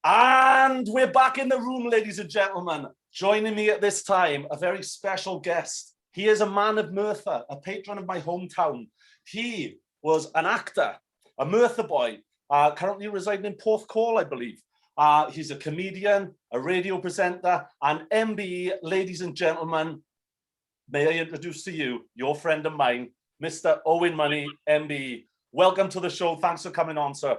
And we're back in the room, ladies and gentlemen. Joining me at this time, a very special guest. He is a man of Merthyr, a patron of my hometown. He was an actor, a Merthyr boy, currently residing in Porthcawl, I believe. He's a comedian, a radio presenter, and MBE. Ladies and gentlemen, may I introduce to you, your friend of mine, Mr. Owen Money, MBE. Welcome to the show. Thanks for coming on, sir.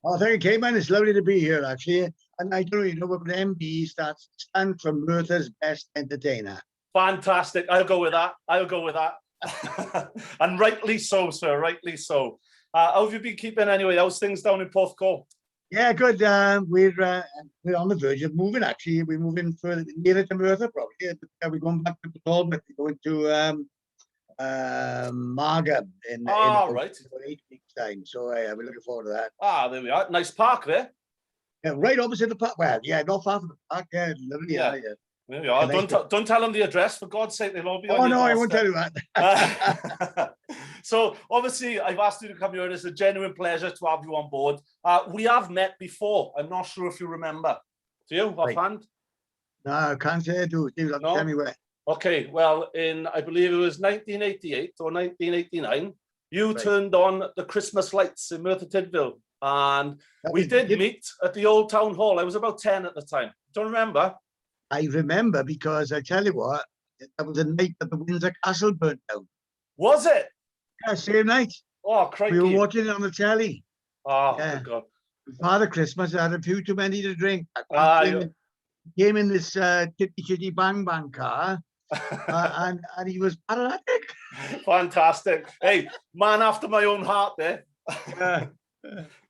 Oh, thank you, Caiman. It's lovely to be here, actually. And I don't really know what MBE stands for Merthyr's Best Entertainer. Fantastic. I'll go with that. I'll go with that. And rightly so, sir. Rightly so. How have you been keeping anyway? How's things down in Porthcawl? Yeah, good. We're on the verge of moving, actually. We're moving further nearer to Merthyr, probably. We're going back to Porthcawl, but we're going to Marga in about 8 weeks' time. So we're looking forward to that. There we are. Nice park there. Yeah, right opposite the park. Well, yeah, not far from the park. Yeah, lovely. Yeah. There we are. Don't tell them the address, for God's sake. They'll all be on your doorstep. I won't tell you that. So, obviously, I've asked you to come here, and it's a genuine pleasure to have you on board. We have met before. I'm not sure if you remember. Do you, offhand? No, I can't say I do. No? Tell me where. Okay, well, I believe it was 1988 or 1989, you turned on the Christmas lights in Merthyr Tydfil, and we did meet at the old town hall. I was about 10 at the time. Don't remember? I remember, because I tell you what, that was the night that the Windsor Castle burnt down. Was it? Yeah, same night. Oh, crikey. We were watching it on the telly. Oh, yeah. God. Father Christmas had a few too many to drink. Came in this chitty bang bang car. and he was paralytic. Fantastic. Hey, man after my own heart there.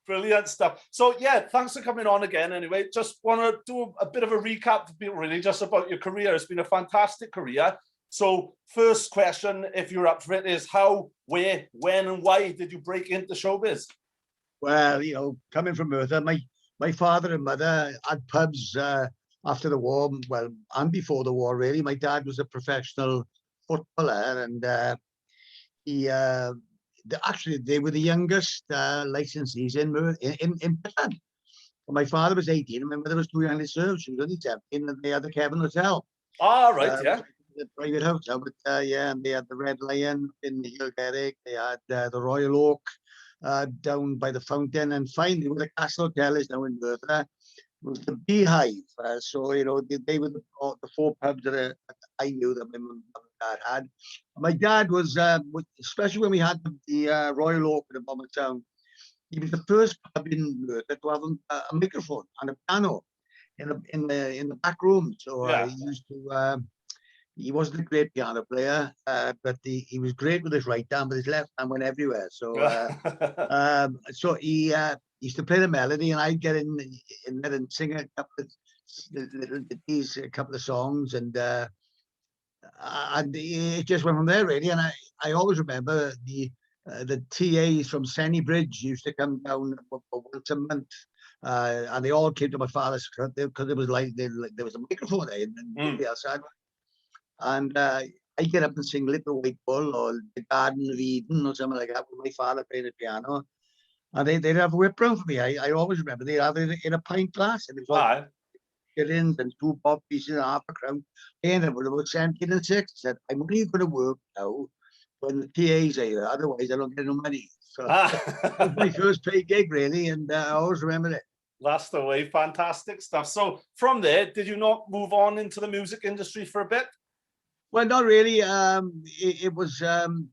Brilliant stuff. So yeah, thanks for coming on again. Anyway, just want to do a bit of a recap for people, really, just about your career. It's been a fantastic career. So first question, if you're up for it, is how, where, when and why did you break into showbiz? Well, you know, coming from Merthyr, my father and mother had pubs after the war, well, and before the war, really. My dad was a professional footballer, and actually, they were the youngest licensees in Britain. My father was 18, and my mother was too young to serve. She was only 17, and they had the Caiman Hotel. Oh, right, yeah. The private hotel, but yeah, and they had the Red Lion in the Hillgerrig. They had the Royal Oak down by the fountain, and finally, where the Castle Hotel is now in Merthyr, was the Beehive. So, you know, they were the 4 pubs that I knew that my mum and dad had. My dad was, especially when we had the Royal Oak in the bottom of town, he was the first pub in Merthyr to have a microphone and a piano in the back room. So he used to. He wasn't a great piano player, but he was great with his right hand, but his left hand went everywhere. So, so he used to play the melody, and I'd get in there and sing a couple of songs, and it just went from there, really. And I always remember the TAs from Senny Bridge used to come down once a month, and they all came to my father's because it was like there was a microphone there, and nobody else had one. And I get up and sing Little White Bull or The Garden of Eden or something like that with my father playing the piano. And they'd have a whip round for me. I always remember they'd have it in a pint glass. And it was like shillings and 2 bob pieces and half a crown. They ended up with about 17 and 6. I said, I'm only going to work now when the TAs are here. Otherwise, I don't get no money. So that was my first paid gig, really. And I always remember it. That's the way. Fantastic stuff. So from there, did you not move on into the music industry for a bit? Well, not really. It was, obviously,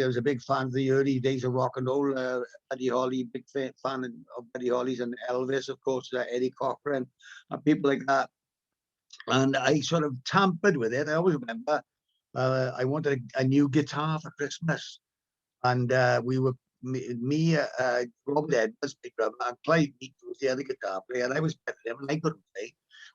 I was a big fan of the early days of rock and roll. Buddy Holly, big fan of Buddy Holly's, and Elvis, of course, Eddie Cochran, and people like that. And I sort of tampered with it. I always remember I wanted a new guitar for Christmas. And we were, Robert Edwards, big drummer, and Clyde Meek was the other guitar player, and I was better than him, and I couldn't play.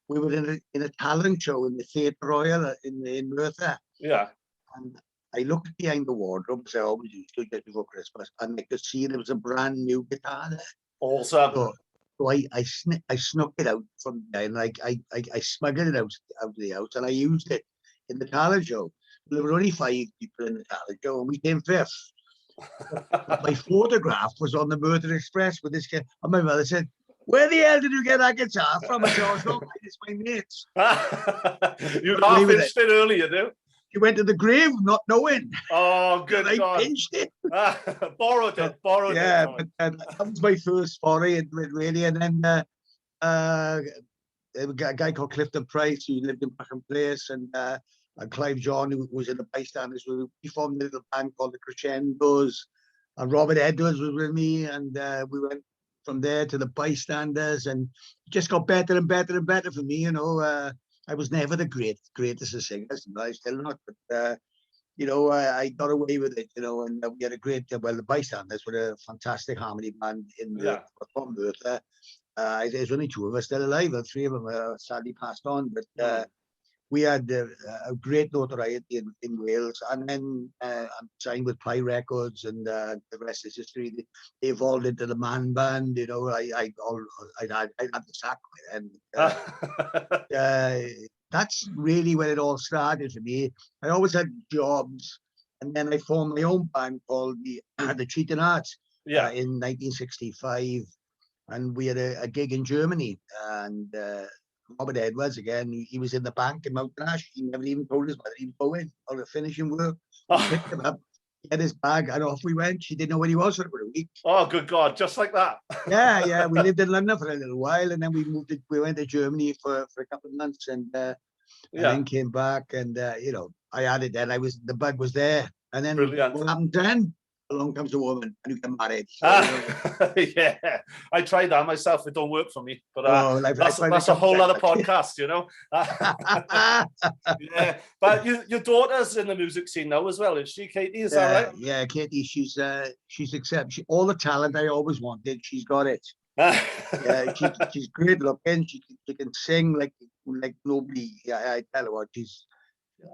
We were in a talent show in the Theatre Royal in Merthyr. Yeah. And I looked behind the wardrobe, as I always used to just before Christmas, and I could see there was a brand new guitar there. Awesome. So I snuck it out from there, and I smuggled it out of the house, and I used it in the talent show. There were only 5 people in the talent show, and we came 5th. But my photograph was on the Murder Express with this guy. And my mother said, "Where the hell did you get that guitar from?" I said, "Oh, it's not mine, it's my mate's." You'd half pinched it earlier, do? He went to the grave not knowing. Oh, good I God. pinched it. Borrowed it. Yeah, but that was my first foray into it, really. And then a guy called Clifton Price, who lived in Buckingham Place, and Clive John, who was in the bystanders. We formed a little band called the Crescendos, and Robert Edwards was with me, and we went from there to the bystanders, and it just got better and better and better for me. You know, I was never the greatest of singers, but I still not. But you know, I got away with it. You know, and we had a great. Well, the bystanders were a fantastic harmony band in the from Merthyr. There's only two of us still alive, and three of them sadly passed on. But we had a great notoriety in Wales, and then I'm signed with Pie Records, and the rest is history. They evolved into the man band. You know, I had the sack, and that's really when it all started for me. I always had jobs, and then I formed my own band called the Cheating Arts in 1965. And we had a gig in Germany, and Robert Edwards, again, he was in the bank in Mountain Ash. He never even told us whether he was going or the finishing work. We picked him up, he had his bag, and off we went. She didn't know where he was for a week. Oh, good God, just like that. Yeah. We lived in London for a little while, and then we went to Germany for a couple of months, and then came back, and you know, I had it then. The bug was there. And then what happened then? Along comes a woman and you get married. So, yeah, I tried that myself. It don't work for me, but that's a whole other podcast, you know. Yeah, but your daughter's in the music scene now as well, is she, Katie? Is that right? Yeah, Katie. She's exceptional. All the talent I always wanted, she's got it. Yeah, she's great looking. She can sing like nobody. Yeah, I tell her what,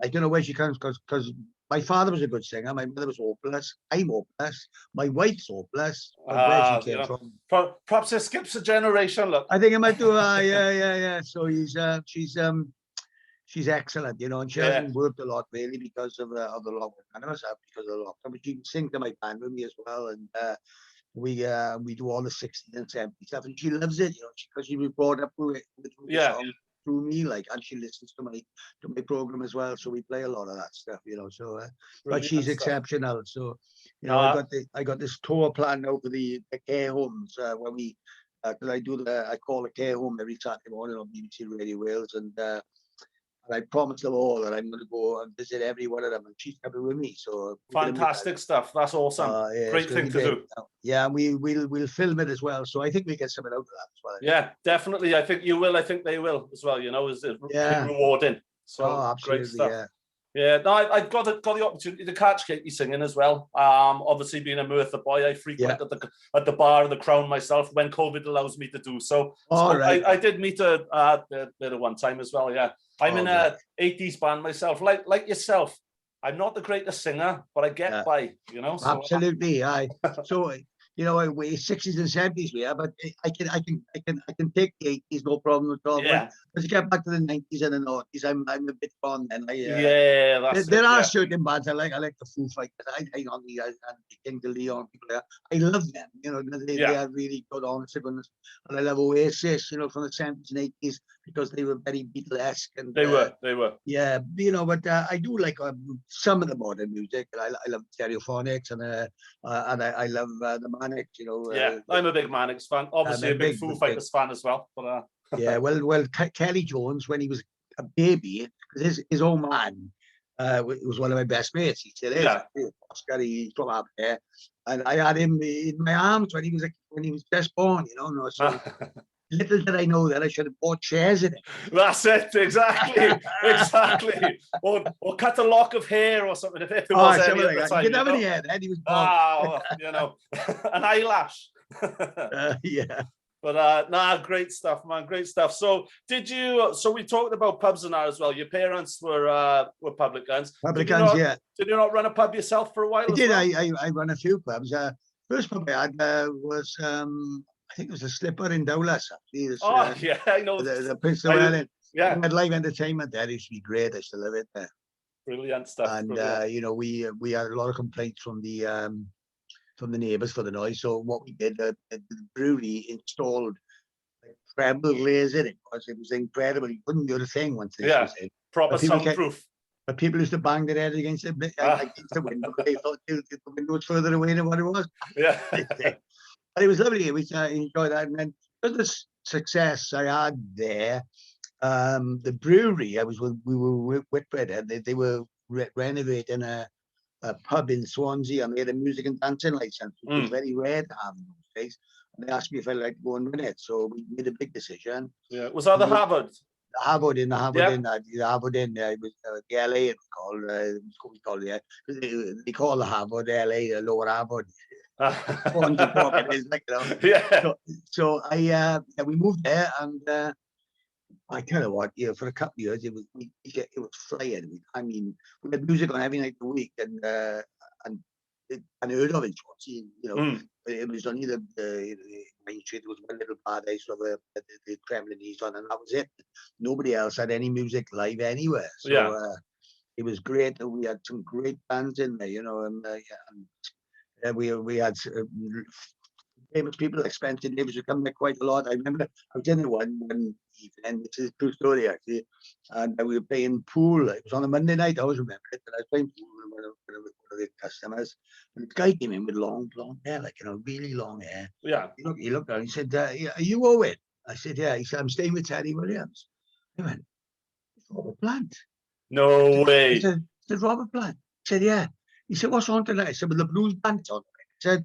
I don't know where she comes because my father was a good singer. My mother was hopeless. I'm hopeless. My wife's hopeless. Where she came from. Perhaps it skips a generation. Look, I think it might do. Yeah. So she's excellent, you know, and she hasn't worked a lot really because of the lockdown. I never have because of the lockdown, but she can sing to my band with me as well, and we do all the 60s and 70s stuff, and she loves it, you know, because she was brought up with the song through me, like, and she listens to my program as well, so we play a lot of that stuff, you know. So but she's exceptional. So you know, I got this tour planned now for the care homes when we because I call a care home every Saturday morning on BBC Radio Wales, and I promised them all that I'm going to go and visit every one of them, and she's coming with me. So fantastic stuff. That's awesome. Great thing to do. Yeah, and we'll film it as well. So I think we get something out of that as well. Yeah, definitely. I think you will. I think they will as well. You know, it's rewarding. So absolutely, great stuff. Yeah, no, I've got the opportunity to catch Katie singing as well. Obviously being a Merthyr boy, I frequent at the bar of the Crown myself when COVID allows me to do so. I did meet her there at one time as well. Yeah, I'm in a 80s band myself, like yourself. I'm not the greatest singer, but I get by. You know, so, absolutely. So you know, we 60s and 70s we are, but I can take the 80s, no problem at all. Yeah. But to get back to the 90s and the 90s, I'm a bit gone then. There are certain bands I like the Foo Fighters. I on the King to Leon people. I love them. You know, they are really good, honest to goodness. And I love Oasis, you know, from the 70s and 80s because they were very Beatlesque. And they were. Yeah, you know, but I do like some of the modern music. I love Stereophonics, and I love the Manics, you know. Yeah, I'm a big Manics fan. Obviously, a big Foo Fighters fan as well. But yeah, well, Kelly Jones, when he was a baby, because his old man was one of my best mates. He still is. Oscar, he's from up there, and I had him in my arms when he was just born. You know, no, so. Little did I know that I should have bought shares in it. That's it, exactly. Or cut a lock of hair or something if it was any at the time. You didn't have any hair then, he was born. You know, an eyelash. Yeah. But great stuff, man, great stuff. So we talked about pubs and that as well. Your parents were publicans. Yeah. Did you not run a pub yourself for a while? I did. I ran a few pubs. First pub I had was I think it was a Slipper in Dowlas, actually. I know. The Prince of Wales. Yeah. We had live entertainment there. It used to be great. I still love it there. Brilliant stuff. And, you know, we had a lot of complaints from the from the neighbours for the noise. So what we did, the brewery installed like treble glaze in it. It was incredible. You couldn't do the thing once this was in. Proper But people kept- soundproof. But people used to bang their head against against the window, but they thought the window was further away than what it was. Yeah. But it was lovely. We enjoyed that. And then because of the success I had there, the brewery, we were with Whitbread, and they were renovating a pub in Swansea, and they had a music and dancing license, which was very rare to have in those days. And they asked me if I'd like to go and run it. So we made a big decision. Yeah. Was that the Harvard? The Harvard Inn, it was the LA, it was called, we call it, they call the Harvard LA, the Lower Harvard. Swansea Park, it is, like, you know. Yeah. So we moved there, and I tell you what, for a couple of years, it was flying. I mean, we had music on every night of the week, and heard of it, Swansea, you know. It was only the Main Street. There was one little bar they used to have the Kremlin East on, and that was it. Nobody else had any music live anywhere. So it was great. We had some great bands in there, you know, and we had famous people like Spencer Davis who come there quite a lot. I remember I was in the one evening, this is a true story actually, and we were playing pool. It was on a Monday night, I always remember it, and I was playing pool with one of the customers, and this guy came in with long blonde hair, like, you know, really long hair. Yeah. He looked down, he said, are you Owen? I said, yeah. He said, I'm staying with Terry Williams. I went, it's Robert Plant. No way. I said, Robert Plant? He said, yeah. He said, what's on tonight? I said, well, the blues band's on tonight. I said,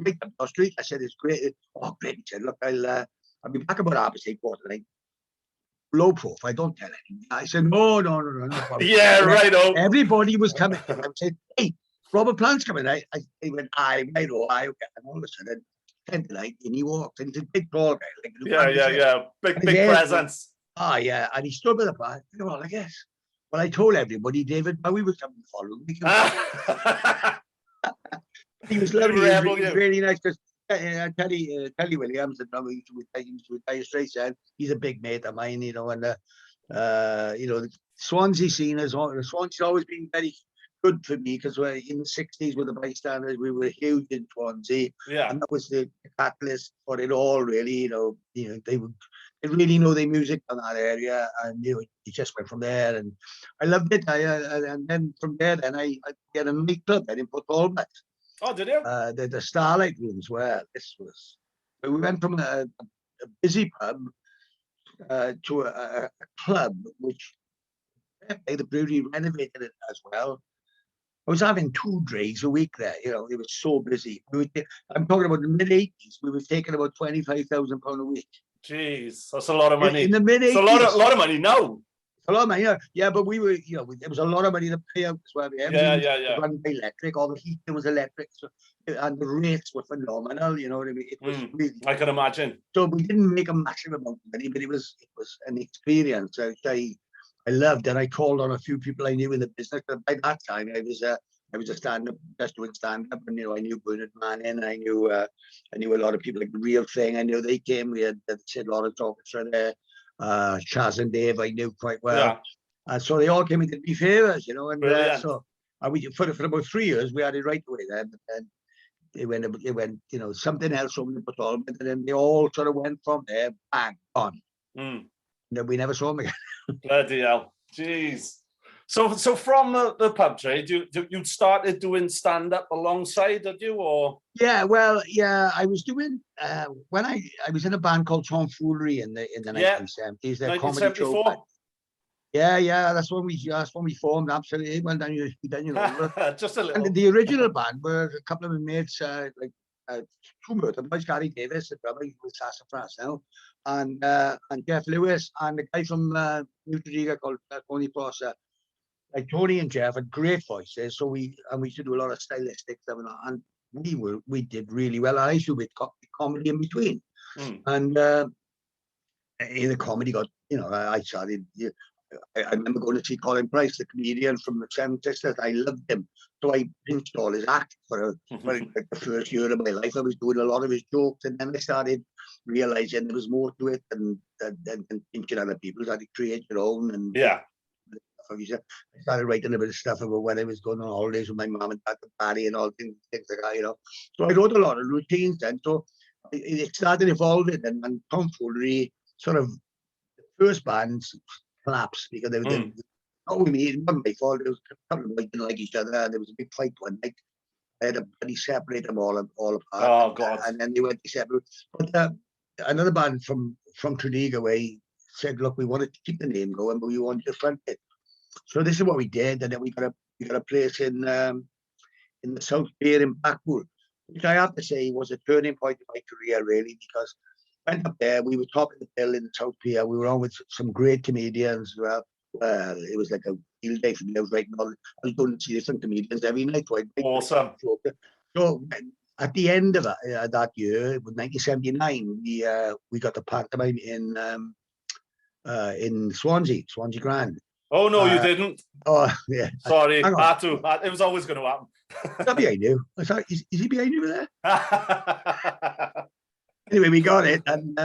right up the street. I said, it's great. Oh, great. He said, look, I'll be back about 8:30, 8:45. Low profile, don't tell anyone. I said, no problem. Yeah, right. Oh, everybody was coming. I said, hey, Robert Plant's coming. He went, okay. And all of a sudden, 10 to 9, and he walked, and he's a big tall guy. Like, yeah. Big presence. Yeah. And he stood by the bar. You know, I guess. Well, I told everybody David Bowie was coming to follow me. He was lovely. He was really nice, because Telly Williams, the drummer, used to retire straight then. He's a big mate of mine, you know, and you know, the Swansea scene Swansea's always been very good for me, because we're in the 60s with the bystanders, we were huge in Swansea. Yeah. And that was the catalyst for it all, really. You know, they really know their music on that area, and you know, it just went from there, and I loved it. And then from there, I had a nightclub in Port Talbot. Oh, did you? The Starlight Rooms, where we went from a busy pub to a club, which the brewery renovated it as well. I was having 2 drays a week there. You know, it was so busy. I'm talking about the mid-80s. We were taking about £25,000 a week. Jeez, that's a lot of money. In the mid-80s, it's a lot of money now. A lot of money, yeah, but we were, you know, there was a lot of money to pay out as well. Yeah. Run by electric, all the heating was electric, and the rates were phenomenal. You know what I mean? It was really. I can imagine. So we didn't make a massive amount of money, but it was an experience I loved, and I called on a few people I knew in the business. But by that time, I was a stand-up, just doing stand-up, and you know, I knew Bernard Manning, I knew a lot of people like The Real Thing. I knew they came. We had Sid Lawrence Orchestra there. Chaz and Dave I knew quite well, and so they all came in to be favors, you know, and so we for about 3 years we had it right away then, but then it went, you know, something else over the patrol, and then they all sort of went from there, bang, on. And then we never saw them again. Bloody hell, jeez. So from the pub trade, you started doing stand-up alongside, did you, or? Yeah, well, yeah, I was doing, when I was in a band called Tomfoolery in the 1970s, their comedy show. Yeah, that's when we formed, absolutely. Well, then you know. Just a little. And the original band were a couple of my mates, like 2 Merton boys, Gary Davis, the drummer, he was Sassafras now, and Jeff Lewis, and a guy from New Triga called Tony Prosser. Like Tony and Jeff had great voices, so we used to do a lot of stylistic stuff, and we did really well. I used to do comedy in between, and in the comedy got, you know, I started. I remember going to see Colin Price, the comedian from the Seven Sisters. I loved him, so I pinched all his act for like the first year of my life. I was doing a lot of his jokes, and then I started realizing there was more to it than pinching other people's. I had to create your own, and I started writing a bit of stuff about when I was going on holidays with my mum and dad to Bali and all things like that, you know. So I wrote a lot of routines then. So it started evolving, and tomfoolery sort of, the first bands collapsed because they were not with me. It wasn't my fault. It was a couple of them didn't like each other. There was a big fight one night. I had to bloody separate them all apart. Oh God! And then they went to separate. But another band from Treneaga way said, "Look, we want to keep the name going, but we want to front it." So this is what we did, and then we got a place in the South Pier in Blackpool, which I have to say was a turning point in my career, really, because I went up there. We were top of the bill in the South Pier. We were on with some great comedians. Well, it was like a field day for me. I was writing all. I was going to see different comedians every night. So Awesome. So at the end of that year, it was 1979. We got the pantomime in Swansea Grand. Oh no, you didn't. Oh yeah. Sorry, Hang on. had to. It was always going to happen. Is that behind you? Is he behind you there? Anyway, we got it, and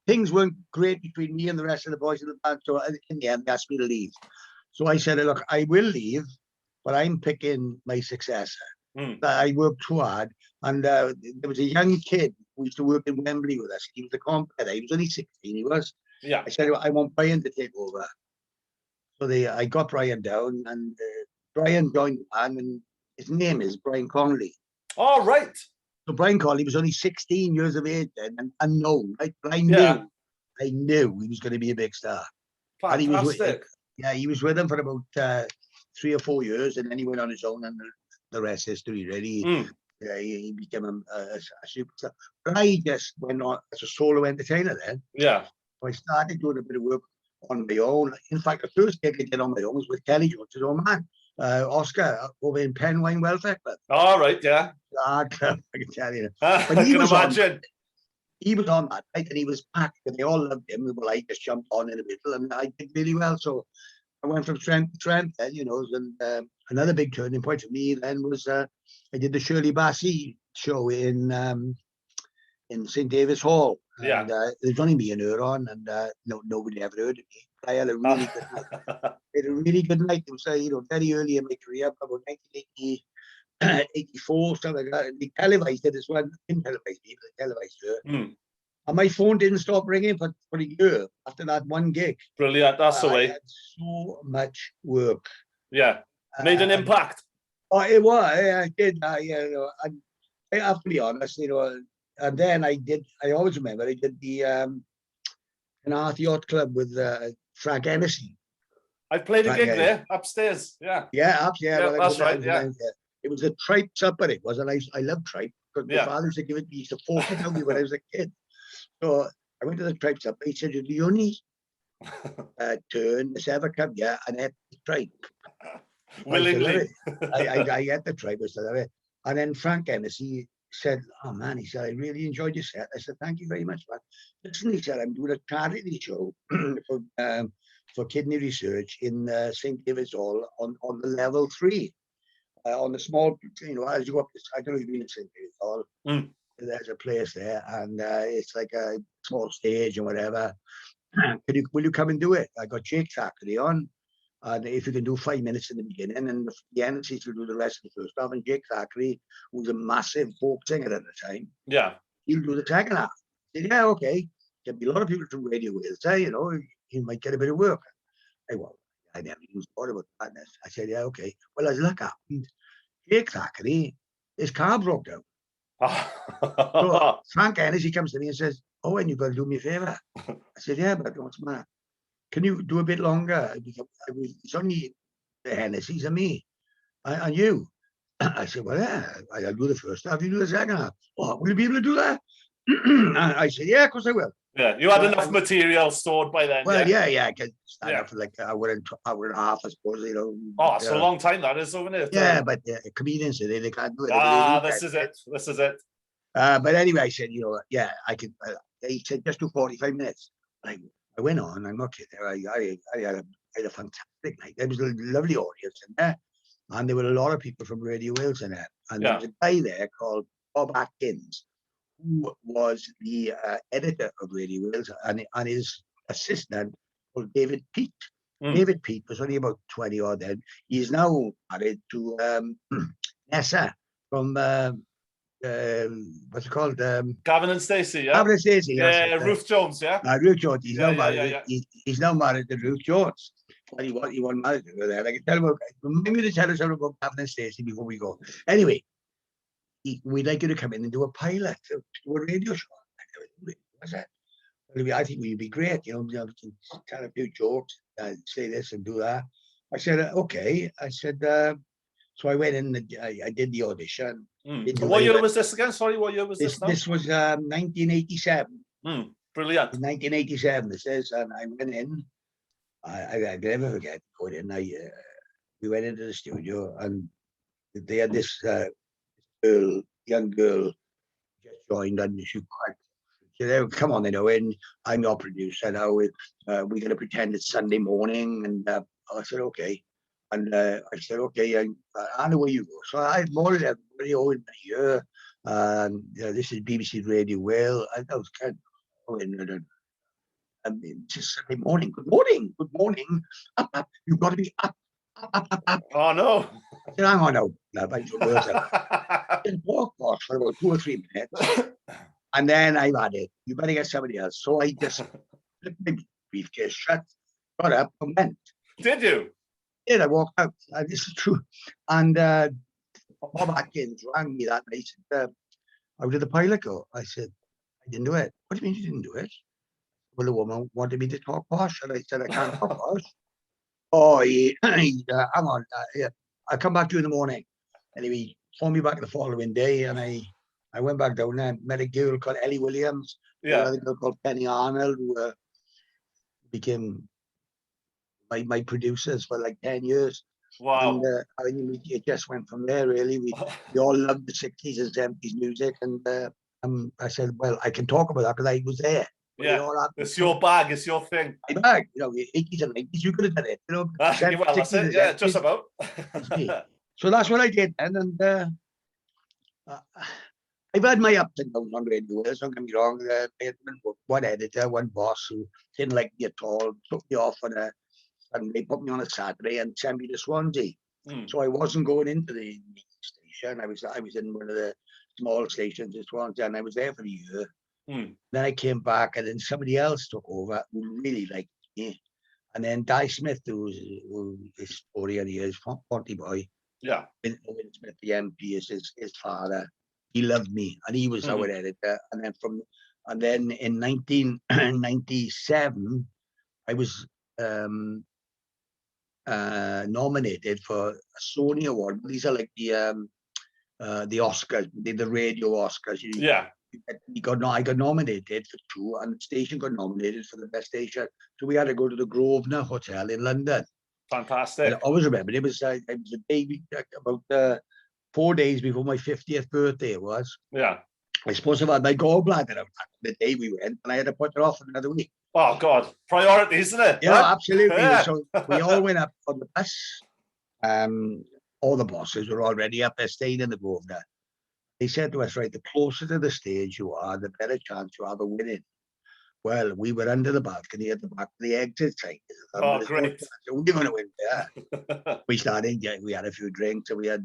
things weren't great between me and the rest of the boys in the band. So in the end, they asked me to leave. So I said, "Look, I will leave, but I'm picking my successor." I worked too hard, and there was a young kid who used to work in Wembley with us. He was a competitor. He was only 16. He was. Yeah. I said, "I want Brian to take over." So I got Brian down, and Brian joined the band, and his name is Brian Connolly. All right. So Brian Connolly was only 16 years of age then, and unknown, right? But I knew he was going to be a big star. Fantastic. And he was with him for about 3 or 4 years, and then he went on his own, and the rest is history, really. He became a superstar. But I just went on as a solo entertainer then. Yeah. So I started doing a bit of work on my own. In fact, the first gig I did on my own was with Kelly Jones, his old man, Oscar, over in Penwine Welfare Club. All right, yeah. Hard club, I can tell you. But I can imagine. He was on that night, and he was packed, and they all loved him. Well, I just jumped on in the middle, and I did really well. So I went from strength to strength, then, and another big turning point for me then was I did the Shirley Bassy show in St. David's Hall. Yeah. And there's only me and her on, and nobody ever heard of me. But I had a really good night. I had a really good night. It was very early in my career, about 1984, something like that. And they televised it as well. They didn't televise me, but they televised her. And my phone didn't stop ringing for a year after that one gig. Brilliant. That's the way. I had so much work. Yeah. Made an impact. Oh, it was. I did. I have to be honest, and then I always remember I did the Connolly Yacht Club with Frank Hennessy. I played a gig there upstairs. Yeah. Yeah, well, that's right. Yeah. It was a tripe supper. It was, and I love tripe because my father used to give it me. He used to fork it on me when I was a kid. So I went to the tripe supper. He said, "Do you only turn this ever come here and ate the tripe?" Willingly. I ate the tripe. And then Frank Hennessy said, "Oh man," he said, "I really enjoyed your set." I said, "Thank you very much, man." Listen, he said, "I'm doing a charity show for kidney research in St. David's Hall on the level 3, on the small, as you go up. I don't know if you've been in St. David's Hall. There's a place there, and it's like a small stage and whatever. Will you come and do it? I got Jake Thackeray on. And if you can do 5 minutes in the beginning, and the NCs will do the rest of the first half, and Jake Thackeray, who's a massive folk singer at the time, he'll do the second half." I said, "Yeah, okay. There'll be a lot of people from Radio Wales there, you might get a bit of work." I never even thought about that. I said, "Yeah, okay." Well, as luck happened, Jake Thackeray, his car broke down. So Frank Hennessy comes to me and says, "Owen, you've got to do me a favour." I said, "Yeah, but what's the matter? Can you do a bit longer? It's only the Hennessy's and me. And you." I said, "Well, yeah, I'll do the first half, you do the second half." "Oh, will you be able to do that?" I said, "Yeah, of course I will." Yeah, you had enough material stored by then. Well, yeah, I could stand up for like an hour and a half, I suppose, Oh, it's a long time, that is, isn't it? Yeah, but comedians today, they can't do it. This is it. This is it. But anyway, I said, yeah, I could. He said, "Just do 45 minutes. I went on. I'm not kidding. I had a fantastic night. There was a lovely audience in there, and there were a lot of people from Radio Wales in there. And there was a guy there called Bob Atkins, who was the editor of Radio Wales, and his assistant called David Peat. David Pete was only about 20 odd then. He's now married to Nessa from what's it called? Gavin and Stacey, yeah? Gavin and Stacey. Yeah, Ruth Jones, yeah? Ruth Jones. He's Yeah, now yeah, married. yeah, He's now married to Ruth Jones. Well, he wasn't married to her there. I can tell him. Remind me to tell us something about Gavin and Stacey before we go. Anyway, we'd like you to come in and do a pilot to a radio show. What's that? I think we'd be great, tell a few jokes, say this and do that. I said, okay. I said, so I went in and I did the audition. What year was this again? Sorry, what year was this now? This was 1987. Brilliant. In 1987, this is, and I went in. I never forget going in. We went into the studio and they had this young girl, just joined and she quite. So come on, and I'm your producer now. We're going to pretend it's Sunday morning. And I said, okay. And I said, okay, I know where you go. So I more than everybody, Owen Money here. This is BBC Radio Wales. I was kind of, just Sunday morning. Good morning. Good morning. Up. You've got to be up. Oh, no. I said, hang on now. I didn't walk for about 2 or 3 minutes. And then I added, you better get somebody else. So I just put my briefcase shut, got up and went. Did you? Yeah, I walked out. This is true. And Bob Atkins rang me that night. How did the pilot go? I said, I didn't do it. What do you mean you didn't do it? Well, the woman wanted me to talk posh. And I said, I can't talk posh. Oh, hang on. I'll come back to you in the morning. Anyway, he phoned me back the following day and I went back down there and met a girl called Ellie Williams. Yeah. Another girl called Penny Arnold, who became my producers for like 10 years. Wow. And it just went from there, really. We all loved the 60s and 70s music. And I said, well, I can talk about that because I was there. Yeah, it's your bag, it's your thing. My bag, 80s and 90s, you could have done it. Well, that's it. Yeah, just about. So that's what I did. And I've had my ups and downs on Radio Wales, don't get me wrong. I had one editor, one boss who didn't like me at all, took me off on a Sunday, put me on a Saturday and sent me to Swansea. So I wasn't going into the station. I was in one of the small stations in Swansea and I was there for a year. Then I came back and then somebody else took over who really liked me. And then Di Smith, who is 40 years, Ponty boy. Yeah. Owen Smith, the MP, is his father. He loved me, and he was our editor. And then in 1997, I was nominated for a Sony Award. These are like the Oscars, the radio Oscars. Yeah. I got nominated for 2, and the station got nominated for the best station. So we had to go to the Grosvenor Hotel in London. Fantastic. And I always remember it was a day about 4 days before my 50th birthday. It was. Yeah. I suppose I've had my gallbladder out the day we went, and I had to put it off for another week. Oh God, priority, isn't it? Yeah, absolutely. Yeah. So we all went up on the bus. All the bosses were already up there, staying in the Grosvenor. They said to us, right, the closer to the stage you are, the better chance you have of winning. Well, we were under the balcony at the back of the exit sign. Oh, great. So we were going to win there. We had a few drinks, and we had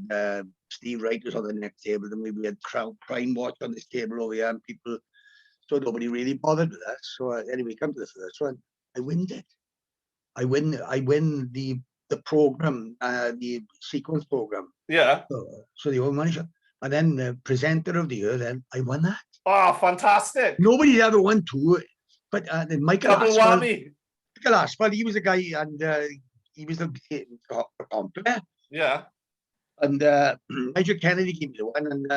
Steve Wright was on the next table, and we had Crime Watch on this table over here, and people, so nobody really bothered with us. So anyway, come to the first one. I win it. I win the program, the sequence program. Yeah. So the Owen Money show. And then the presenter of the year, then I won that. Oh, fantastic. Nobody ever won 2. But then Michael Aspel, he was a guy, and he was the compere. Yeah. And Major Kennedy gave me the one, and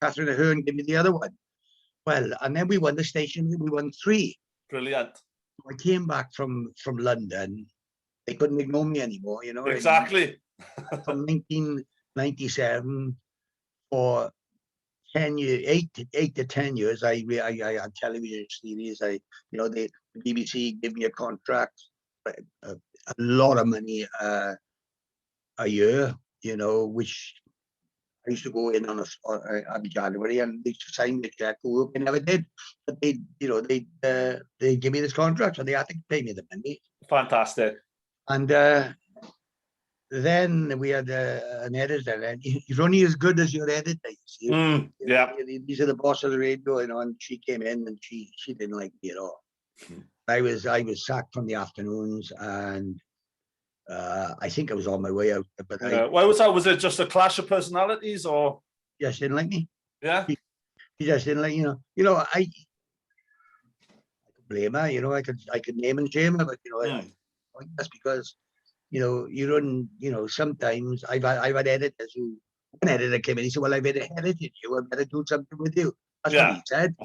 Catherine Ahern gave me the other one. Well, and then we won the station. We won 3. Brilliant. I came back from London. They couldn't ignore me anymore, Exactly. From 1997 for 10 years, 8 to 10 years, I had television series. The BBC gave me a contract, a lot of money a year, which I used to go in on January and they signed the check. I never did, but they give me this contract, so they had to pay me the money. Fantastic. And then we had an editor, and you're only as good as your editor. You see. Yeah. These are the boss of the radio, and she came in and she didn't like me at all. I was sacked from the afternoons, and I think I was on my way out. But why was that? Was it just a clash of personalities, or just didn't like me? Yeah. He just didn't like, I could blame her, I could name and shame her, but that's because you run, sometimes I've had editors who, one editor came in, he said, well, I've edited you, I better do something with you. That's what he said.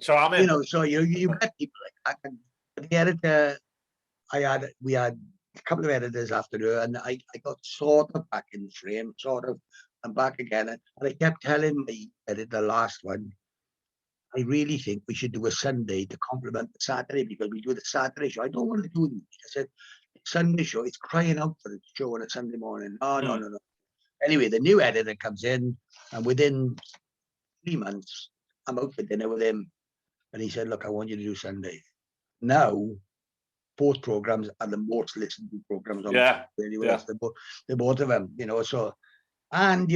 Charming. So you get people like that. And the editor we had a couple of editors after her, and I got sort of back in the frame, sort of, and back again. And I kept telling my editor, the last one, I really think we should do a Sunday to complement the Saturday, because we do the Saturday show. I don't want to do it. I said, Sunday show, it's crying out for a show on a Sunday morning. No. Anyway, the new editor comes in, and within 3 months, I'm out for dinner with him. And he said, look, I want you to do Sunday. Now, both programs are the most listened to programs on the radio. They're both of them, so, and,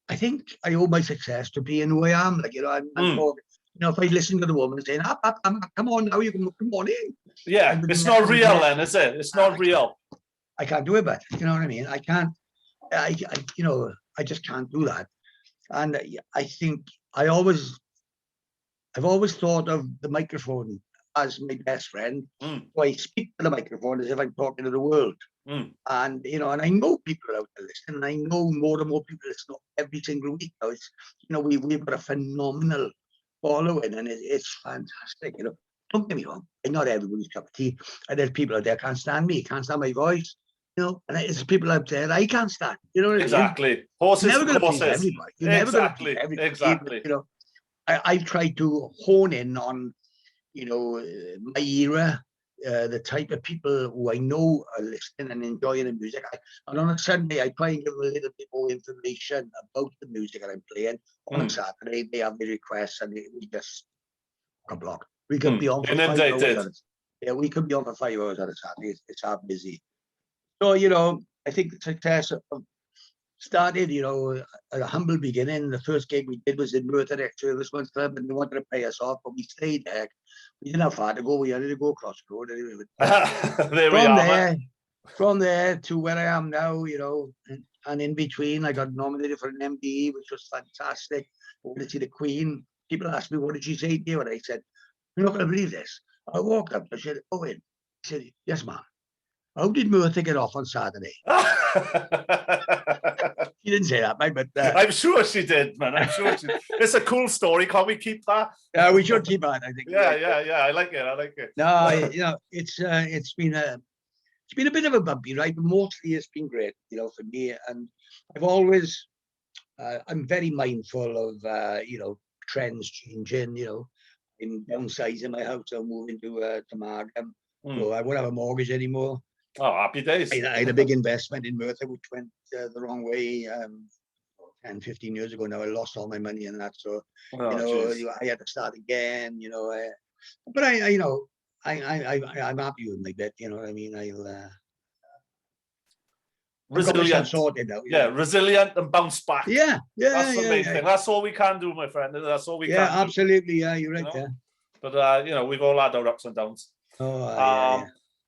I think I owe my success to being who I am. Like, if I listen to the woman saying, come on now, you can come on in. Yeah, it's not real then, is it? It's not real. I can't do it, but you know what I mean? I can't, I just can't do that. And I think I've always thought of the microphone as my best friend. So I speak to the microphone as if I'm talking to the world. And and I know people are out there listening, and I know more and more people listen every single week now. It's we've got a phenomenal following, and it's fantastic. Don't get me wrong, I'm not everybody's cup of tea. And there's people out there can't stand me, can't stand my voice, and there's people out there I can't stand. You know what I mean? Exactly. Horses. You're never going to please everybody. You're never going to please everybody. Exactly. I've tried to hone in on my era. The type of people who I know are listening and enjoying the music. And on a Sunday, I try and give them a little bit more information about the music that I'm playing. On a Saturday, they have the requests, and we just block. We could be on for 5 hours. We could be on for 5 hours on a Saturday. It's half busy. So, I think the success started, at a humble beginning. The first gig we did was in Merthyr Servicemen's Club, and they wanted to pay us off, but we stayed there. We didn't have far to go. We had to go across the road. Anyway. From there to where I am now, and in between, I got nominated for an MBE, which was fantastic. I went to see the Queen. People asked me, what did she say to you? And I said, you're not going to believe this. I walked up, I said, Owen. He said, yes, ma'am. How did Merthyr get off on Saturday? She didn't say that, mate, but I'm sure she did, man. I'm sure she did. It's a cool story. Can't we keep that? Yeah, we should keep that, I think. Yeah. I like it. No, it's been a bit of a bumpy ride, but mostly it's been great, for me. And I've always, I'm very mindful of, trends changing. I'm downsizing my house. I'm moving to Markham, so I won't have a mortgage anymore. Oh, happy days. I had a big investment in Merthyr, which went the wrong way 10, 15 years ago now. I lost all my money in that. So, I had to start again, but I'm happy with my bit, you know what I mean? Resilient. Sorted out, resilient and bounce back. Yeah. That's the main thing. That's all we can do, my friend. That's all we can do. Yeah, absolutely. Yeah, you're right there. But, we've all had our ups and downs.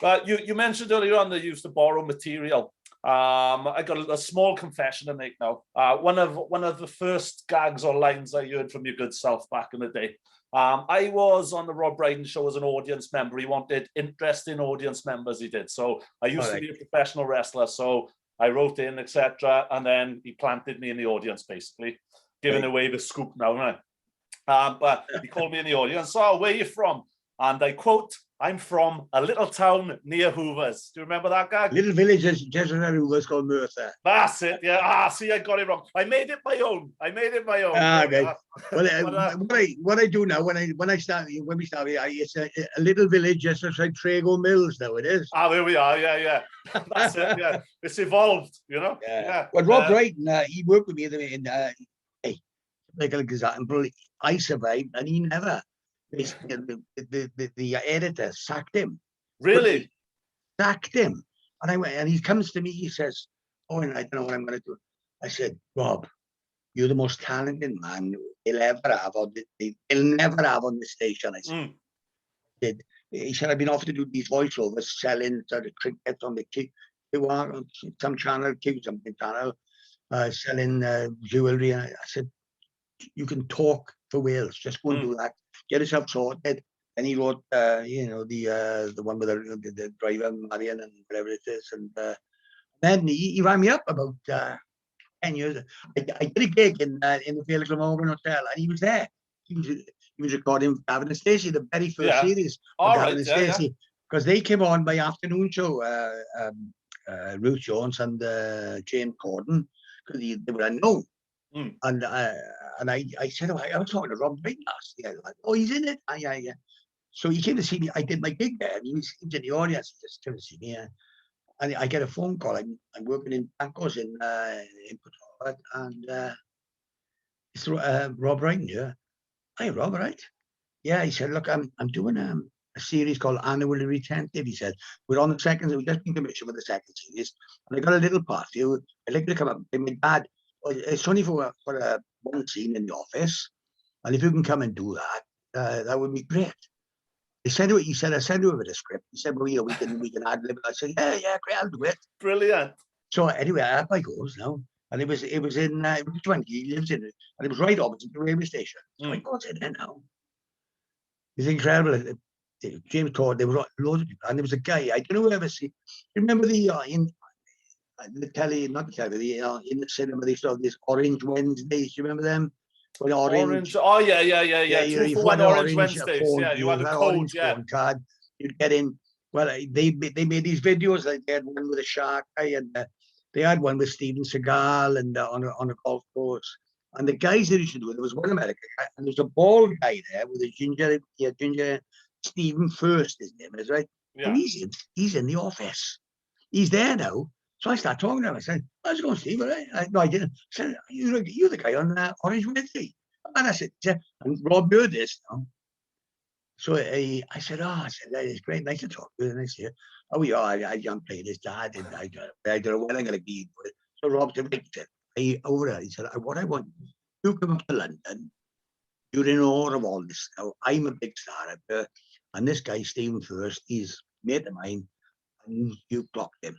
But you mentioned earlier on that you used to borrow material. I got a small confession to make now. One of the first gags or lines I heard from your good self back in the day. I was on the Rob Brydon show as an audience member. He wanted interesting audience members, he did. So I used to be a professional wrestler. So I wrote in, etc. And then he planted me in the audience, basically, giving away the scoop now, right? But he called me in the audience. Oh, where are you from? And I quote, I'm from a little town near Hoovers. Do you remember that gag? Little village just around Hoovers called Merthyr. That's it, yeah. See, I got it wrong. I made it my own. Okay. Well, what I do now, when we start, it's a little village just outside Trago Mills now, it is. There we are, yeah. That's it, yeah. It's evolved, Yeah. Well, Rob Brydon, he worked with me in like an example, I survived and he never. The editor sacked him. Really? Sacked him. And I went, and he comes to me, he says, "Oh, and I don't know what I'm going to do." I said, "Rob, you're the most talented man they'll ever have they'll never have on the station." I said, he said, "I've been offered to do these voiceovers, selling sort of cricket on the some channel, something channel, selling jewelry." And I said, "You can talk for Wales. Just go and do that. Get yourself sorted." And he wrote, the one with the driver, Marion, and whatever it is. And then he rang me up about 10 years. I did a gig in the Felix Morgan Hotel, and he was there. He was recording Gavin and Stacey, the very first series of Gavin and Stacey, because they came on my afternoon show, Ruth Jones and James Corden, because they were unknown. And I said, I was talking to Rob Wright last year. Like, "Oh, he's in it." Yeah. So he came to see me. I did my gig there, and he was in the audience. He just came to see me. And I get a phone call. I'm working in Bancos in Port Harcourt, and it's Rob Wright. Yeah, "Hi, Rob, right?" Yeah, he said, "Look, I'm doing a series called Annually Retentive." He said, "We're on the second. We've just been commissioned with the second series, and I got a little part for you. I'd like you to come up with my dad. It's only for one scene in the office, and if you can come and do that, that would be great." He said, "I sent you over the script." He said, "Well, we can ad lib." I said, "Yeah, great, I'll do it." Brilliant. So anyway, up I goes now, and it was in 20. He lives in it, and it was right opposite the railway station. So I go in there now. It's incredible. James Corden, there were loads of people, and there was a guy. I don't know who ever see. Remember in the telly, not the telly, in the cinema, they used to have these Orange Wednesdays. You remember them? When Orange. Oh yeah. You 2 for had 1 an Orange orange Wednesdays. phone. Yeah, you had a code. Orange phone card. You'd get in. Well, they made these videos. Like they had one with a shark guy, and they had one with Steven Seagal, and on a golf course. And the guys that used to do it, there was one American guy, and there was a bald guy there with a ginger. Stephen First, his name is, right? Yeah. And he's in the office. He's there now. So I start talking to him. I said, "How's it going, Steve?" No, I didn't. I said, "You're the guy on Orange Wednesday." And I said, "Yeah." And Rob heard this now. So I said, "That is great. Nice to talk to you." And I said, "Oh, yeah, I'm playing his dad, and I don't know when I'm going to be." So Rob said, "He said, what I want, you come up to London. You're in awe of all this now. I'm a big star up there. And this guy, Stephen First, he's a mate of mine, and you blocked him.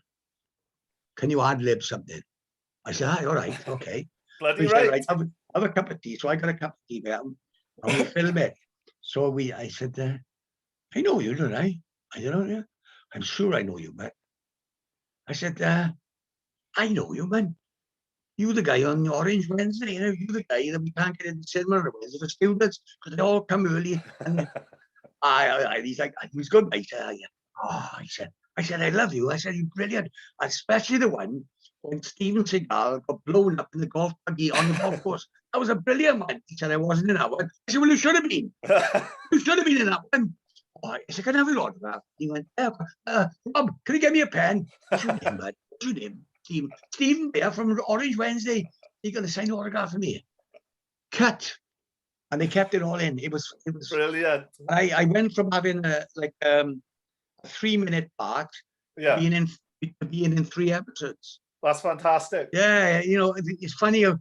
Can you ad-lib something?" I said, "All right, okay." Bloody He right. said, "Right, have a cup of tea." So I got a cup of tea there, and we film it. So I said, "I know you, don't I?" I said, "Oh, yeah. I'm sure I know you, man." I said, "I know you, man. You the guy on Orange Wednesday, you the guy that we can't get in the cinema for the students because they all come early." And he's like, he was good, mate. I said, "I love you." I said, "You're brilliant." Especially the one when Steven Seagal got blown up in the golf buggy on the golf course. That was a brilliant one. He said, "I wasn't in that one." I said, "Well, you should have been. You should have been in that one." Oh, I said, "Can I have your autograph?" He went, "Rob, can you get me a pen?" What's your name, bud? What's your name? Stephen Bear from Orange Wednesday. You got to sign an autograph for me. Cut. And they kept it all in. It was brilliant. I went from having a 3-minute part to being in 3 episodes. That's fantastic. Yeah, it's funny how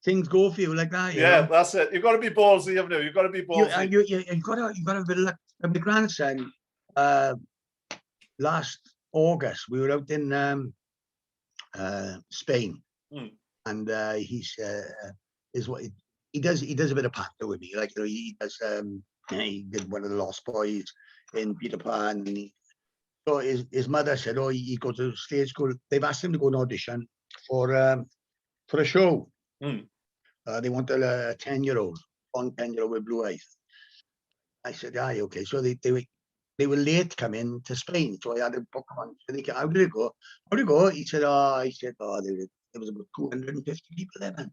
things go for you like that. You know? That's it. You've got to be ballsy, haven't you? You've got to be ballsy. You've got to have a bit of luck. My grandson, last August, we were out in Spain, and he does a bit of pacto with me. Like he does. He did one of the Lost Boys in Peter Pan. And so his mother said, "Oh, he goes to stage school." They've asked him to go and audition for a show. They want a 10-year-old, one 10-year-old with blue eyes. I said, "Aye, okay." So they were late coming to Spain, so I had to book one. So "How did it go?" "How did it go?" He said, there was about 250 people there, man.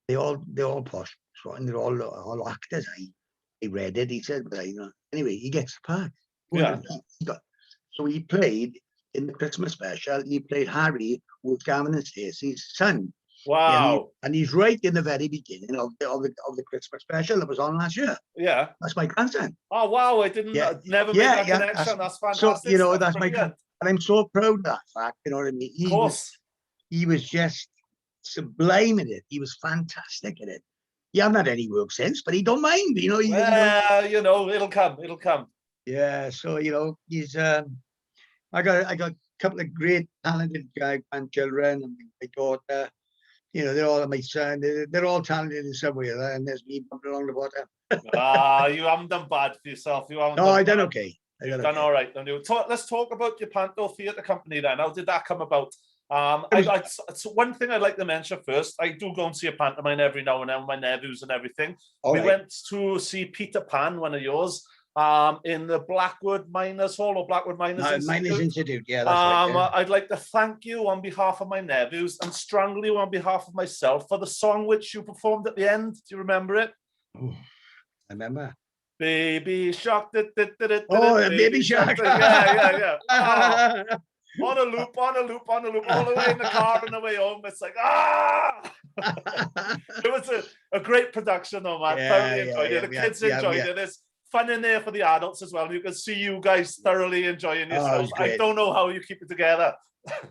They're all posh, and they're all actors. I read it. He said, but anyway, he gets the part. Yeah. So he played in the Christmas special. He played Harry with Gavin and Stacey's son. Wow. And he's right in the very beginning of the Christmas special that was on last year. Yeah. That's my grandson. Oh wow! I didn't. Never made that connection. That's fantastic. So that's brilliant. And I'm so proud of that fact, you know what I mean? Of course. He was just sublime at it. He was fantastic at it. He hasn't had any work since, but he don't mind, you know. Well, you know, it'll come. It'll come. Yeah, so you know, he's I got a couple of great talented grandchildren and my daughter. You know, they're all my son. They're all talented in some way, and there's me bumping along the bottom. You haven't done bad for yourself. You haven't. No, I done okay. You've done all right. Let's talk about your Panto Theatre Company then. How did that come about? It's one thing I'd like to mention first. I do go and see a pantomime every now and then with my nephews and everything. We went to see Peter Pan, one of yours, in the Blackwood Miners Hall or Blackwood Miners Institute. Miners Institute, yeah, that's right. Yeah. I'd like to thank you on behalf of my nephews and strongly on behalf of myself for the song which you performed at the end. Do you remember it? Oh, I remember. Baby Shark. Baby Shark. Yeah. Oh. On a loop, all the way in the car on the way home. It's like, It was a great production, though, man. Thoroughly enjoyed it. The kids enjoyed it. There's fun in there for the adults as well. You can see you guys thoroughly enjoying yourselves. I don't know how you keep it together.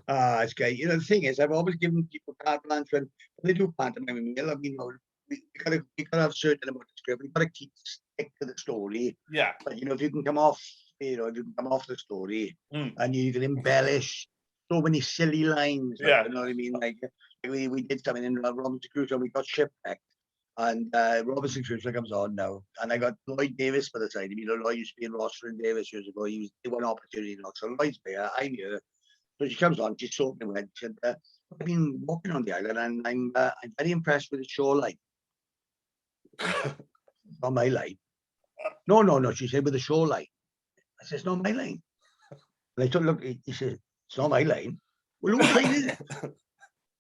It's great. You know, the thing is, I've always given people carte blanche when they do pantomime in Mill. I mean, you know, we gotta have a certain amount of script. We gotta stick to the story. Yeah. But you know, if you can come off the story and you can embellish so many silly lines, you know what I mean? Like we did something in Robinson Crusoe, we got shipwrecked, and Robinson Crusoe comes on now, and I got Lloyd Davis for the side. You know, Lloyd used to be in Rossiter and Davis years ago. He was one opportunity, so Lloyd's there. I'm here, so she comes on. She's soaking wet. She said, "I've been walking on the island, and I'm very impressed with the shoreline." Not my line. No. She said, with the shoreline. I said, it's not my line. And I took a look, he said, it's not my line. Well, whose line is it?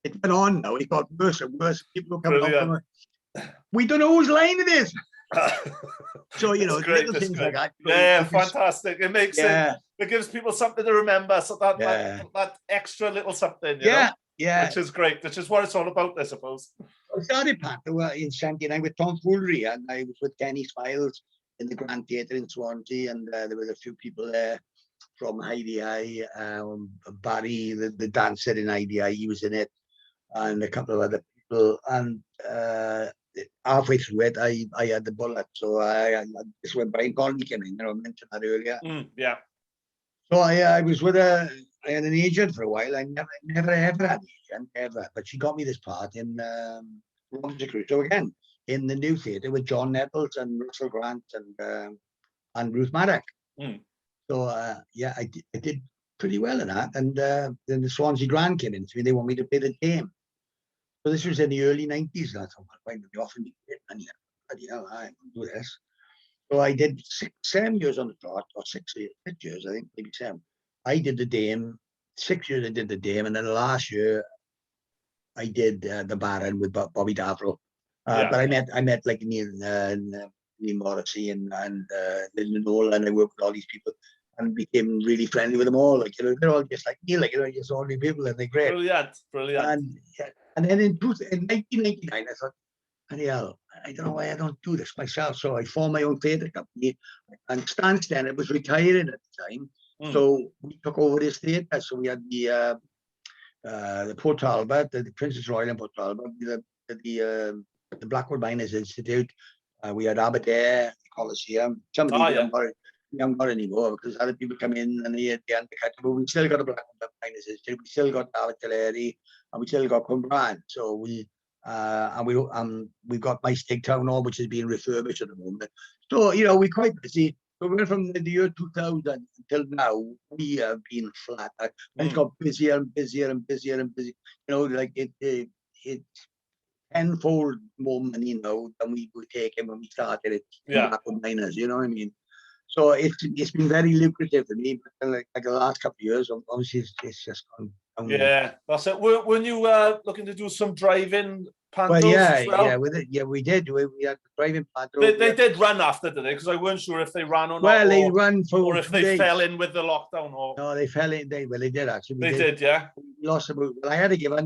It went on now, it got worse and worse. People come up, we don't know whose line it is. So, you know, little things like that. Yeah, fantastic. It makes it gives people something to remember. So that extra little something, you know? Yeah. Which is great. Which is what it's all about, I suppose. I started Panto in 79 with Tom Foolery, and I was with Kenny Smiles in the Grand Theatre in Swansea, and there were a few people there from IDI, Barry, the dancer in IDI, he was in it, and a couple of other people. And halfway through it, I had the bullet, so this when Brian Connolly came in. You know, I mentioned that earlier. Yeah. So I was with I had an agent for a while. I never ever had an agent ever, but she got me this part in Robinson Crusoe again, in the new theatre with John Nettles and Russell Grant and Ruth Maddock. So I did pretty well in that. And then the Swansea Grand came in to me. They want me to play the Dame. So this was in the early 90s. And I thought, well, why would they offer me it? And bloody hell, I can do this. So I did 7 years on the trot, or 6 years, I think, maybe 7. I did the Dame. 6 years I did the Dame, and then the last year I did the Baron with Bobby Davril. But I met like Neil Morrissey and Lyndon Nolan, and I worked with all these people and became really friendly with them all. Like, you know, they're all just like me, like, you know, just all new people, and they're great. Brilliant. And then in 1999, I thought, hell, I don't know why I don't do this myself. So I formed my own theatre company, and Stan Stennett was retiring at the time. So we took over this theatre. So we had the Port Talbot, the Princess Royal in Port Talbot, the Blackwood Miners Institute. We had Aberdare, the Coliseum. Some of these we haven't got anymore because other people come in and they undercut. But we still got a Blackwood Miners Institute. We still got Abertillery, and we still got Cwmbran. So we've got My Stig Town Hall, which is being refurbished at the moment. So, you know, we're quite busy. So we went from the year 2000 until now, we have been flat. And it's got busier and busier and busier and busier. You know, like it's tenfold more money now than we were taking when we started it. Blackwood Miners, you know what I mean? So it's been very lucrative for me. But like the last couple of years, obviously it's just gone down. Yeah, that's it. Weren't you looking to do some driving pantos as well? We did. We had driving pantos. They did run after, did they? Because I weren't sure if they ran or not. Well, they ran for or if they days. fell in with the lockdown. Or no, they fell in. They did actually. They did, yeah. We lost about. Well, I had to give I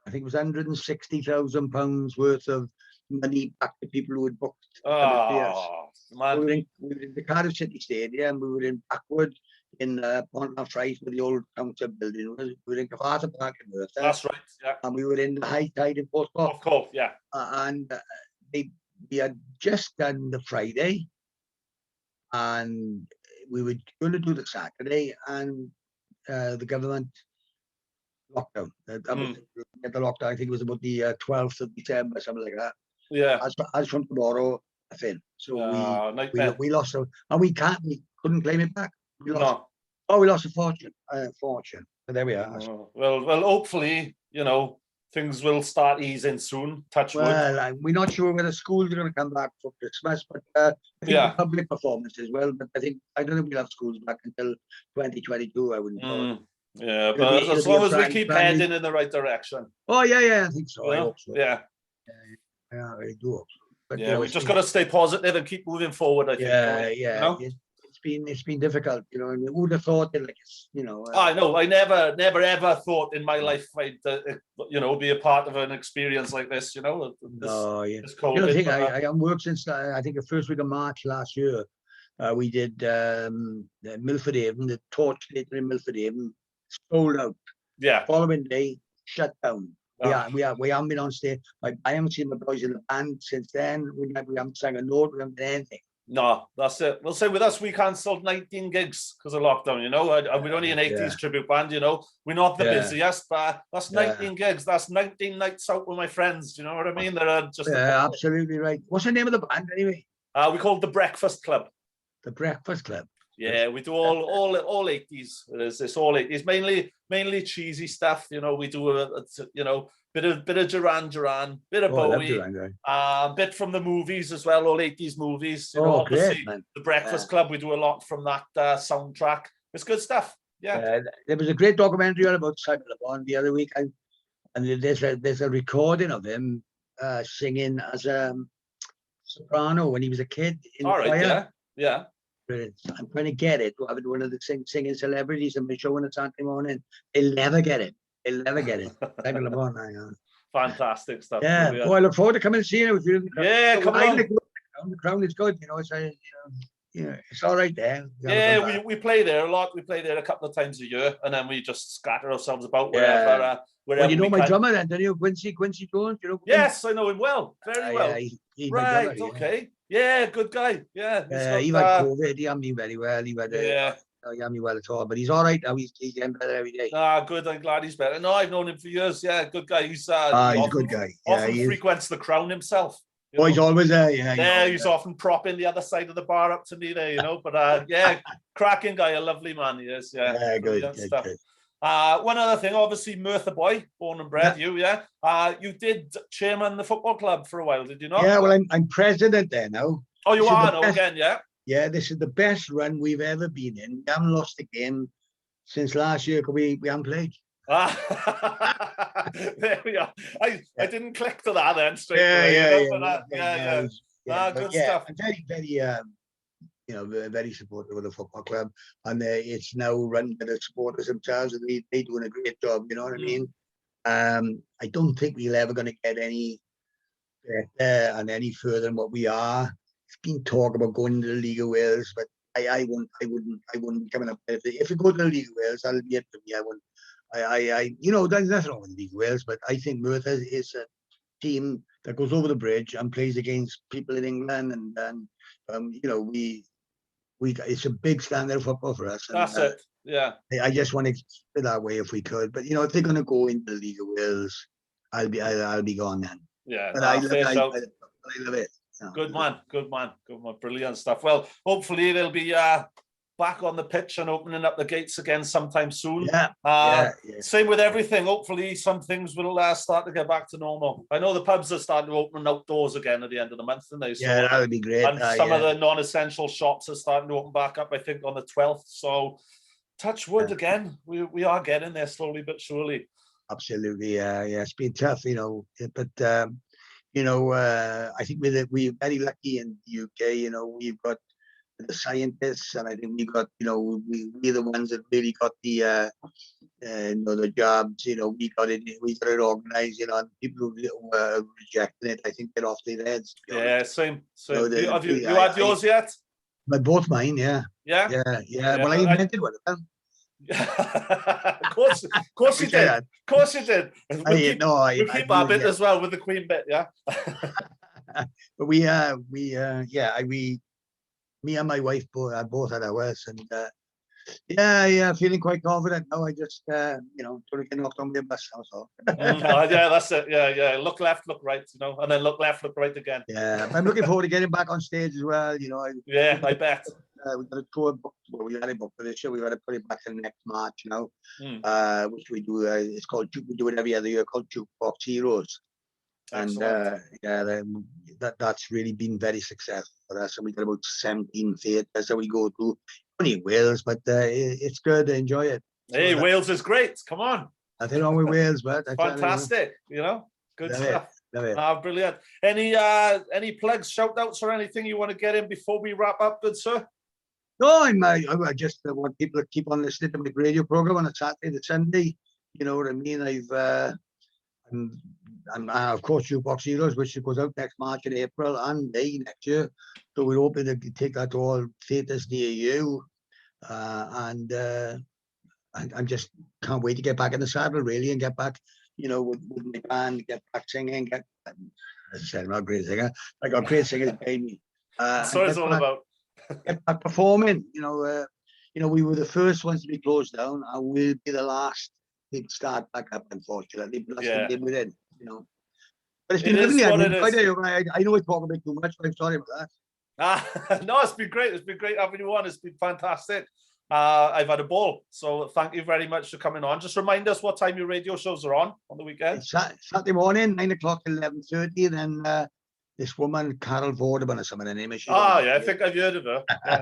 think it was £160,000 worth of money back to people who had booked. Oh, man. We were in the Cardiff City Stadium. We were in Blackwood in Pontefract Friars with the old council building. We were in Cafarthur Park in Merthyr. That's right. Yeah. And we were in the high tide in Portsmouth. Of course. Yeah. And we had just done the Friday, and we were going to do the Saturday, and the government lockdown. That was the lockdown. I think it was about the 12th of December, something like that. Yeah. As from tomorrow, nothing. So we lost out, and we couldn't claim it back. We lost. No. Oh, we lost a fortune. But there we are. Well, hopefully, things will start easing soon. Touch wood. Well, we're not sure whether schools are going to come back for Christmas, but I think the public performance as well. But I don't think we'll have schools back until 2022. I wouldn't know. Yeah, but as long as we keep heading in the right direction. Oh yeah, I think so. I hope so. Yeah, I do hope so. But we just got to stay positive and keep moving forward. I think. Yeah. It's been difficult, and who would have thought that, I know. I never ever thought in my life I'd, be a part of an experience like this. This COVID. I think I haven't worked since I think the first week of March last year. We did Milford Haven, the Torch Theatre in Milford Haven, sold out. Yeah. Following day, shut down. We haven't been on stage. I haven't seen the boys in the band since then. We haven't sang a note. We haven't done anything. No, that's it. We'll say with us, we cancelled 19 gigs because of lockdown, We're only an 80s tribute band, We're not the busiest, but that's 19 gigs. That's 19 nights out with my friends, you know what I mean? They're just absolutely right. What's the name of the band anyway? We call it The Breakfast Club. The Breakfast Club. Yeah, we do all 80s. It's all 80s, mainly cheesy stuff. We do a bit of Duran Duran, bit of Bowie, bit from the movies as well, all 80s movies. Obviously, great, The Breakfast Club, we do a lot from that soundtrack. It's good stuff. Yeah. There was a great documentary about Simon Le Bon the other week, and there's a recording of him singing as a soprano when he was a kid in the choir. Yeah. I'm trying to get it. I have one of the singing celebrities and been showing it Saturday morning. They'll never get it. Simon Le Bon, fantastic stuff. Yeah. Oh, I look forward to coming and seeing it. Yeah, come on. The Crown is good, it's all right there. Yeah, we play there a lot. We play there a couple of times a year, and then we just scatter ourselves about wherever. Well, my drummer then, don't you? Quincy Jones, Yes, I know him well, very well. He's right, drummer, okay. Yeah, good guy. Yeah. He had COVID. He had me very well. He had me well at all, but he's all right now. He's getting better every day. Good. I'm glad he's better. No, I've known him for years. Yeah, good guy. He's a good guy. Often frequents the Crown himself. He's always there. He's often propping the other side of the bar up to me there, But cracking guy, a lovely man he is. Yeah, good stuff. Good. One other thing, obviously, Merthyr boy, born and bred. You did chairman the football club for a while, did you not? Yeah, well, I'm president there now. Oh, you are now again, yeah? Yeah, this is the best run we've ever been in. We haven't lost a game since last year because we haven't played. There we are. I didn't click to that then straight away. Good stuff. I'm very, very supportive of the football club, and it's now run by the supporters themselves, and they're doing a great job. You know what I mean? I don't think we're ever going to get any better and any further than what we are. It's been talk about going to the League of Wales, but I wouldn't be coming up. If we go to the League of Wales, that'll be it for me. I wouldn't. There's nothing wrong with the League of Wales, but I think Merthyr is a team that goes over the bridge and plays against people in England, and it's a big standard of football for us. And, that's it. Yeah. I just want to keep it that way if we could, but if they're going to go into the League of Wales, I'll be gone then. Yeah. But I love it. Good man. Brilliant stuff. Well, hopefully they'll be back on the pitch and opening up the gates again sometime soon. Same with everything. Hopefully some things will start to get back to normal. I know the pubs are starting to open outdoors again at the end of the month, and that would be great. And some of the non-essential shops are starting to open back up, I think, on the 12th. So touch wood again. We are getting there slowly but surely. Absolutely. It's been tough, but I think we're very lucky in the UK. We've got the scientists, and I think we've got, we're the ones that really got the jobs. We got it organized. And people who were rejecting it, I think they're off their heads. Yeah, same. Have you had yours yet? But both mine, yeah. Yeah. Yeah. Well, I invented one of them. Of course you did. Of course you did. We'll keep our bit as well with the Queen bit, yeah. But me and my wife both had ours, and feeling quite confident now. I just don't get knocked on the bus now. So. Yeah, that's it. Yeah. Look left, look right, and then look left, look right again. Yeah, I'm looking forward to getting back on stage as well. I bet. We got a tour book. Well, we had a book for this year. We got to put it back in next March now, which we do. It's called. We do it every other year, called Jukebox Heroes. Excellent. And that's really been very successful for us. And we got about 17 theatres that we go to. Only in Wales, but it's good. I enjoy it. Hey, so Wales is great. Come on. Nothing wrong with Wales, but fantastic. Good stuff. Brilliant. Any plugs, shout outs, or anything you want to get in before we wrap up, good sir? No, I just want people to keep on listening to my radio program on a Saturday to Sunday. You know what I mean? And of course, Jukebox Heroes, which goes out next March and April and May next year. So we're hoping to take that to all theatres near you. And I just can't wait to get back in the saddle, really, and get back, with my band, get back singing. As I said, I'm not a great singer. I got great singers behind me. That's what it's all about. Get back performing. We were the first ones to be closed down, and we'll be the last to start back up, unfortunately. But that's the game we're in, But it's been lovely. I know I talk a bit too much, but I'm sorry about that. No, it's been great. It's been great having you on. It's been fantastic. I've had a ball. So thank you very much for coming on. Just remind us what time your radio shows are on the weekend. It's Saturday morning, 9 o'clock, 11:30. Then this woman, Carol Vorderman or something, her name is. I think I've heard of her. Yeah.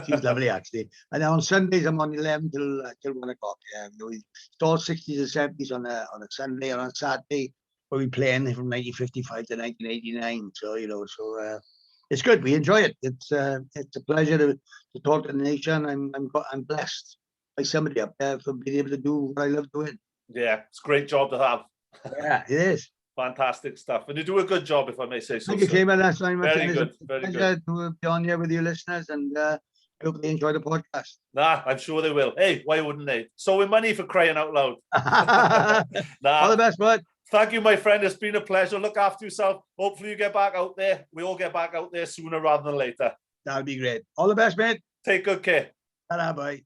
She's lovely, actually. And on Sundays, I'm on 11 till 1 o'clock. Yeah, it's all 60s and 70s on a Sunday, and on Saturday we'll be playing from 1955 to 1989. So it's good. We enjoy it. It's a pleasure to talk to the nation. I'm blessed by somebody up there for being able to do what I love doing. Yeah, it's a great job to have. Yeah, it is. Fantastic stuff. And you do a good job, if I may say so. Thank you, Caiman. That's very much. Very good. Very good. To be on here with your listeners, and I hope they enjoy the podcast. I'm sure they will. Hey, why wouldn't they? So with money, for crying out loud. All the best, bud. Thank you, my friend. It's been a pleasure. Look after yourself. Hopefully you get back out there. We all get back out there sooner rather than later. That would be great. All the best, mate. Take good care. Ta-ra, bye.